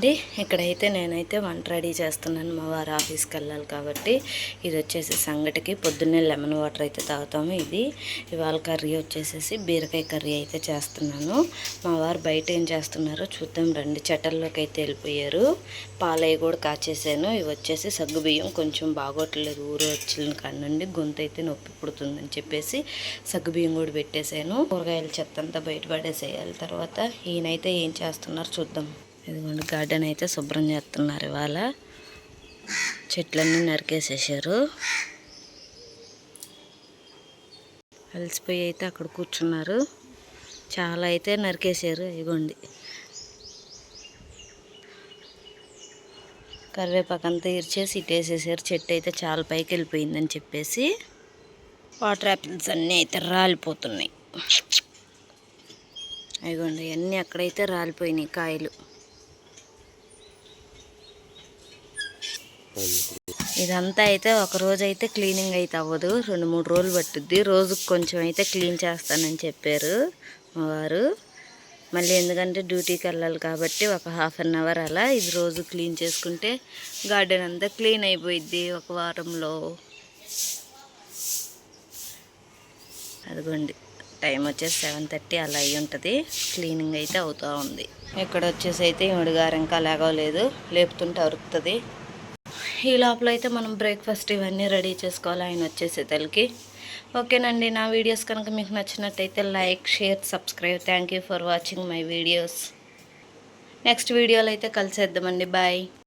అండి ఇక్కడైతే నేనైతే వంట రెడీ చేస్తున్నాను. మా వారు ఆఫీస్కి వెళ్ళాలి కాబట్టి ఇది వచ్చేసి సంగటికి పొద్దున్నే లెమన్ వాటర్ అయితే తాగుతాము. ఇది ఇవాళ కర్రీ వచ్చేసేసి బీరకాయ కర్రీ అయితే చేస్తున్నాను. మా వారు బయట ఏం చేస్తున్నారో చూద్దాం రండి. చట్టల్లోకి అయితే వెళ్ళిపోయారు. పాలయ్య కూడా కాచేసాను. ఇవి వచ్చేసి సగ్గుబియ్యం కొంచెం బాగోట్లేదు. ఊరు వచ్చిన కాడ నుండి గొంతు అయితే నొప్పి పుడుతుందని చెప్పేసి సగ్గుబియ్యం కూడా పెట్టేశాను. కూరగాయల చెత్త అంతా బయట పడేసేయాలి. తర్వాత ఈయనైతే ఏం చేస్తున్నారు చూద్దాం. ఇదిగోండి గార్డెన్ అయితే శుభ్రం చేస్తున్నారు. ఇవాళ చెట్లన్నీ నరికేసేసారు. అలసిపోయి అయితే అక్కడ కూర్చున్నారు. చాలా అయితే నరికేసారు. ఇదిగోండి కరివేపాకంతా ఇరిచేసి ఇటేసేసారు. చెట్టు అయితే చాలా పైకి వెళ్ళిపోయిందని చెప్పేసి వాటర్ యాపిల్స్ అన్నీ అయితే రాలిపోతున్నాయి. ఇదిగోండి అన్నీ అక్కడైతే రాలిపోయినాయి కాయలు. ఇదంతా అయితే ఒక రోజు అయితే క్లీనింగ్ అయితే అవ్వదు, 2-3 రోజులు పట్టుద్ది. రోజుకు కొంచెం అయితే క్లీన్ చేస్తానని చెప్పారు మా వారు. మళ్ళీ ఎందుకంటే డ్యూటీకి వెళ్ళాలి కాబట్టి ఒక ½ అన్ అవర్ అలా ఇది రోజు క్లీన్ చేసుకుంటే గార్డెన్ అంతా క్లీన్ అయిపోయిద్ది ఒక వారంలో. అదిగోండి టైం వచ్చేసి 7:30 అలా అయ్యి ఉంటుంది. క్లీనింగ్ అయితే అవుతూ ఉంది. ఇక్కడ వచ్చేసి అయితే ఈవిడగారు ఇంకా లేగలేదు, లేపుతుంటే అరుస్తుంది. ఈ లోపల అయితే మనం బ్రేక్ఫాస్ట్ ఇవన్నీ రెడీ చేసుకోవాలి ఆయన వచ్చేసే తలకి. ఓకేనండి, నా వీడియోస్ కనుక మీకు నచ్చినట్టయితే like, share, subscribe. Thank you for watching my videos. Next వీడియోలో అయితే కలిసేద్దామండి. బాయ్.